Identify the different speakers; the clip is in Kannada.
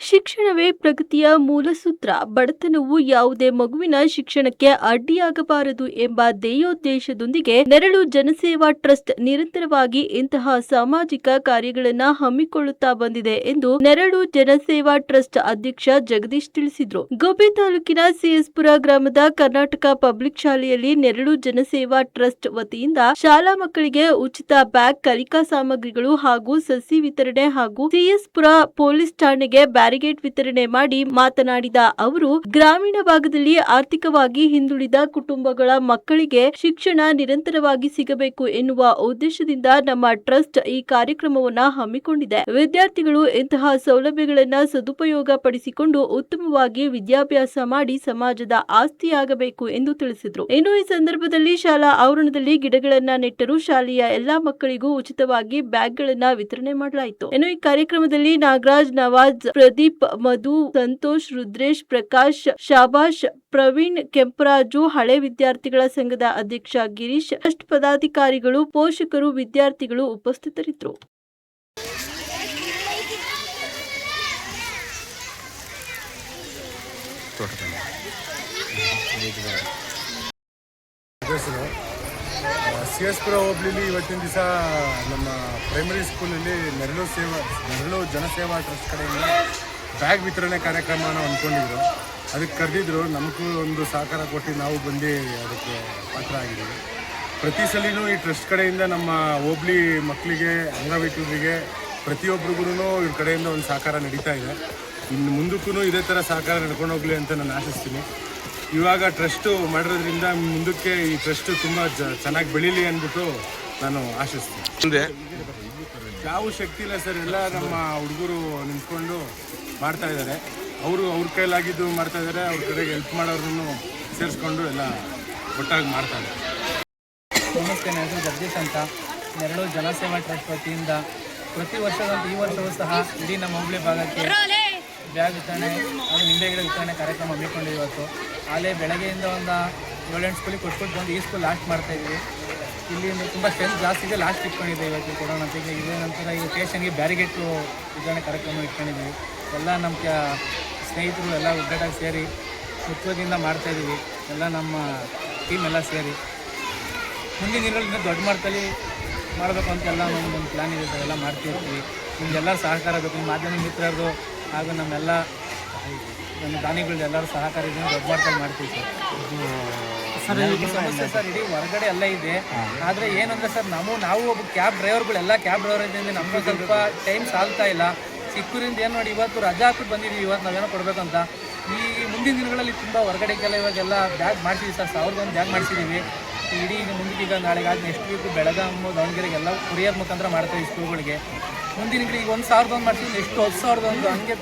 Speaker 1: ಶಿಕ್ಷಣವೇ ಪ್ರಗತಿಯ ಮೂಲಸೂತ್ರ. ಬಡತನವು ಯಾವುದೇ ಮಗುವಿನ ಶಿಕ್ಷಣಕ್ಕೆ ಅಡ್ಡಿಯಾಗಬಾರದು ಎಂಬ ಧ್ಯೇಯೋದ್ದೇಶದೊಂದಿಗೆ ನೆರಳು ಜನಸೇವಾ ಟ್ರಸ್ಟ್ ನಿರಂತರವಾಗಿ ಇಂತಹ ಸಾಮಾಜಿಕ ಕಾರ್ಯಗಳನ್ನು ಹಮ್ಮಿಕೊಳ್ಳುತ್ತಾ ಬಂದಿದೆ ಎಂದು ನೆರಳು ಜನಸೇವಾ ಟ್ರಸ್ಟ್ ಅಧ್ಯಕ್ಷ ಜಗದೀಶ್ ತಿಳಿಸಿದರು. ಗೋಬಿ ತಾಲೂಕಿನ ಸಿಎಸ್ಪುರ ಗ್ರಾಮದ ಕರ್ನಾಟಕ ಪಬ್ಲಿಕ್ ಶಾಲೆಯಲ್ಲಿ ನೆರಳು ಜನಸೇವಾ ಟ್ರಸ್ಟ್ ವತಿಯಿಂದ ಶಾಲಾ ಮಕ್ಕಳಿಗೆ ಉಚಿತ ಬ್ಯಾಗ್, ಕಲಿಕಾ ಸಾಮಗ್ರಿಗಳು ಹಾಗೂ ಸಸಿ ವಿತರಣೆ ಹಾಗೂ ಸಿಎಸ್ಪುರ ಪೊಲೀಸ್ ಠಾಣೆಗೆ ಬ್ಯಾರಿಗೇಡ್ ವಿತರಣೆ ಮಾಡಿ ಮಾತನಾಡಿದ ಅವರು, ಗ್ರಾಮೀಣ ಭಾಗದಲ್ಲಿ ಆರ್ಥಿಕವಾಗಿ ಹಿಂದುಳಿದ ಕುಟುಂಬಗಳ ಮಕ್ಕಳಿಗೆ ಶಿಕ್ಷಣ ನಿರಂತರವಾಗಿ ಸಿಗಬೇಕು ಎನ್ನುವ ಉದ್ದೇಶದಿಂದ ನಮ್ಮ ಟ್ರಸ್ಟ್ ಈ ಕಾರ್ಯಕ್ರಮವನ್ನು ಹಮ್ಮಿಕೊಂಡಿದೆ. ವಿದ್ಯಾರ್ಥಿಗಳು ಇಂತಹ ಸೌಲಭ್ಯಗಳನ್ನು ಸದುಪಯೋಗ ಪಡಿಸಿಕೊಂಡು ಉತ್ತಮವಾಗಿ ವಿದ್ಯಾಭ್ಯಾಸ ಮಾಡಿ ಸಮಾಜದ ಆಸ್ತಿಯಾಗಬೇಕು ಎಂದು ತಿಳಿಸಿದರು. ಇನ್ನು ಈ ಸಂದರ್ಭದಲ್ಲಿ ಶಾಲಾ ಆವರಣದಲ್ಲಿ ಗಿಡಗಳನ್ನ ನೆಟ್ಟರು. ಶಾಲೆಯ ಎಲ್ಲಾ ಮಕ್ಕಳಿಗೂ ಉಚಿತವಾಗಿ ಬ್ಯಾಗ್ಗಳನ್ನ ವಿತರಣೆ ಮಾಡಲಾಯಿತು. ಇನ್ನು ಈ ಕಾರ್ಯಕ್ರಮದಲ್ಲಿ ನಾಗರಾಜ್, ನವಾಜ್, ಪ್ರದೀಪ್, ಮಧು, ಸಂತೋಷ್, ರುದ್ರೇಶ್, ಪ್ರಕಾಶ್, ಶಾಬಾಷ್, ಪ್ರವೀಣ್, ಕೆಂಪರಾಜು, ಹಳೆ ವಿದ್ಯಾರ್ಥಿಗಳ ಸಂಘದ ಅಧ್ಯಕ್ಷ ಗಿರೀಶ್, ಟ್ರಸ್ಟ್ ಪದಾಧಿಕಾರಿಗಳು, ಪೋಷಕರು, ವಿದ್ಯಾರ್ಥಿಗಳು ಉಪಸ್ಥಿತರಿದ್ದರು.
Speaker 2: ಸಿಎಸ್ಪುರ ಹೋಬಳಿಲಿ ಇವತ್ತಿನ ದಿವಸ ನಮ್ಮ ಪ್ರೈಮರಿ ಸ್ಕೂಲಲ್ಲಿ ನೆರಳು ಜನಸೇವಾ ಟ್ರಸ್ಟ್ ಕಡೆಯಿಂದ ಬ್ಯಾಗ್ ವಿತರಣೆ ಕಾರ್ಯಕ್ರಮನ ಅಂದ್ಕೊಂಡಿದ್ರು. ಅದಕ್ಕೆ ಕರೆದಿದ್ರು. ನಮಗೂ ಒಂದು ಸಹಕಾರ ಕೊಟ್ಟು ನಾವು ಬಂದು ಅದಕ್ಕೆ ಪಾತ್ರ ಆಗಿದ್ದೀವಿ. ಪ್ರತಿ ಸಲಿನೂ ಈ ಟ್ರಸ್ಟ್ ಕಡೆಯಿಂದ ನಮ್ಮ ಹೋಬಳಿ ಮಕ್ಕಳಿಗೆ, ಅಂಗವಿಕಲರಿಗೆ, ಪ್ರತಿಯೊಬ್ಬರಿಗೂ ಇವ್ರ ಕಡೆಯಿಂದ ಒಂದು ಸಹಕಾರ ನಡೀತಾ ಇದೆ. ಇನ್ನು ಮುಂದಕ್ಕೂ ಇದೇ ಥರ ಸಹಕಾರ ನಡ್ಕೊಂಡು ಹೋಗಲಿ ಅಂತ ನಾನು ಆಶಿಸ್ತೀನಿ. ಇವಾಗ ಟ್ರಸ್ಟು ಮಾಡಿರೋದ್ರಿಂದ ಮುಂದಕ್ಕೆ ಈ ಟ್ರಸ್ಟ್ ತುಂಬ ಚೆನ್ನಾಗಿ ಬೆಳೀಲಿ ಅಂದ್ಬಿಟ್ಟು ನಾನು ಆಶಿಸ್ತೀನಿ. ಯಾವ ಶಕ್ತಿ ಇಲ್ಲ ಸರ್, ಎಲ್ಲ ನಮ್ಮ ಹುಡುಗರು ನಿಂತ್ಕೊಂಡು ಮಾಡ್ತಾ ಇದ್ದಾರೆ. ಅವ್ರ ಕೈಲಾಗಿದ್ದು ಮಾಡ್ತಾ ಇದ್ದಾರೆ. ಅವ್ರ ಕಡೆಗೆ ಹೆಲ್ಪ್ ಮಾಡೋರನ್ನು ಸೇರಿಸ್ಕೊಂಡು ಎಲ್ಲ ಒಟ್ಟಾಗಿ ಮಾಡ್ತಾ ಇದ್ದಾರೆ.
Speaker 3: ನಮಸ್ತೆ, ನನ್ನ ಹೆಸರು ಜಗದೀಶ್ ಅಂತ. ನೆರಳು ಜನಸೇವಾ ಟ್ರಸ್ಟ್ ವತಿಯಿಂದ ಪ್ರತಿ ವರ್ಷದಂತೆ ಈ ವರ್ಷವೂ ಸಹ ಇಡೀ ನಮ್ಮ ಹೋಬಳಿ ಭಾಗಕ್ಕೆ ಬ್ಯಾಗ್ ವಿತರಣೆ ಹಾಗೂ ನಿಂಬೆ ಗಿಡ ವಿತರಣೆ ಕಾರ್ಯಕ್ರಮ ಹಮ್ಮಿಕೊಂಡಿದ್ದೀವಿ. ಇವತ್ತು ಅಲ್ಲೇ ಬೆಳಗ್ಗೆಯಿಂದ ಒಂದು 7-8 ಸ್ಕೂಲಿಗೆ ಕೊಟ್ಬಿಟ್ಟು ಬಂದು ಈ ಸ್ಕೂಲ್ ಲಾಸ್ಟ್ ಮಾಡ್ತಾಯಿದ್ವಿ. ಇಲ್ಲಿ ತುಂಬ ಸ್ಟ್ರೆಂತ್ ಜಾಸ್ತಿ ಇದೆ, ಲಾಸ್ಟ್ ಇಟ್ಕೊಂಡಿದ್ದೀವಿ ಇವತ್ತು ಕೊಡೋಣ ಅಂತ. ಇದೇ ನಂತರ ಈಗ ಸ್ಟೇಷನ್ಗೆ ಬ್ಯಾರಿಗೇಟು ವಿತರಣೆ ಕಾರ್ಯಕ್ರಮ ಇಟ್ಕೊಂಡಿದ್ದೀವಿ. ಎಲ್ಲ ನಮ್ಮ ಸ್ನೇಹಿತರು ಎಲ್ಲ ಒಗ್ಗಟ್ಟಾಗಿ ಸೇರಿ ಉತ್ಸವದಿಂದ ಮಾಡ್ತಾಯಿದ್ದೀವಿ. ಎಲ್ಲ ನಮ್ಮ ಟೀಮ್ ಎಲ್ಲ ಸೇರಿ ಮುಂದಿನ ದಿನಗಳಲ್ಲಿ ದೊಡ್ಡ ಮಟ್ಟದಲ್ಲಿ ಮಾಡಬೇಕು ಅಂತೆಲ್ಲ ನಮ್ಮದೊಂದು ಪ್ಲ್ಯಾನ್ ಇದೆ ಸರ್. ಎಲ್ಲ ಮಾಡ್ತಿರ್ತೀವಿ. ನಿಮ್ಗೆಲ್ಲರೂ ಸಹಕಾರ ಬೇಕು. ನಿಮ್ಮ ಮಾಧ್ಯಮ ಮಿತ್ರರದು ಹಾಗೂ ನಮ್ಮ ದಾನಿಗಳದ್ದು ಎಲ್ಲರೂ ಸಹಕಾರ ಇದೆ. ದೊಡ್ಡ ಮಟ್ಟದಲ್ಲಿ ಮಾಡ್ತೀವಿ ಸರ್. ಸಮಸ್ಯೆ ಸರ್ ಇಡೀ ಹೊರಗಡೆ ಎಲ್ಲ ಇದೆ. ಆದರೆ ಏನಂದರೆ ಸರ್ ನಾವು ಒಬ್ಬ ಕ್ಯಾಬ್ ಡ್ರೈವರ್ಗಳೆಲ್ಲ ಕ್ಯಾಬ್ ಡ್ರೈವರ್ ಇದ್ದಿಂದ ನಮಗೂ ಸ್ವಲ್ಪ ಟೈಮ್ ಸಾಲ್ತಾ ಇಲ್ಲ. ಚಿಕ್ಕೂರಿಂದ ಏನು ನೋಡಿ ಇವತ್ತು ರಜಾ ಹಾಕ್ಬಿಟ್ಟು ಬಂದಿದ್ದೀವಿ. ಇವತ್ತು ನಾವೇನೋ ಕೊಡಬೇಕಂತ. ಈ ಮುಂದಿನ ದಿನಗಳಲ್ಲಿ ತುಂಬ ಹೊರಗಡೆಗೆಲ್ಲ ಇವಾಗೆಲ್ಲ ಬ್ಯಾಗ್ ಮಾಡಿಸಿದ್ವಿ ಸರ್. 1001 ಬ್ಯಾಗ್ ಮಾಡಿಸಿದ್ದೀವಿ. ಇಡೀ ಮುಂದಕ್ಕೆ ಈಗ ನಾಳೆಗಾದ ನೆಕ್ಸ್ಟ್ ವೀಕು ಬೆಳಗಾವಿ, ದಾವಣಗೆರೆಗೆಲ್ಲ ಕೊರಿಯರ್ ಮುಖಾಂತರ ಮಾಡ್ತಾಯಿದ್ದೀವಿ ಸ್ಕೂಲ್ಗಳಿಗೆ. ಮುಂದಿನ ಈಗ 1001 ಮಾಡಿಸಿದ್ರೆ ಎಷ್ಟು 10,001 ಹಂಗೆ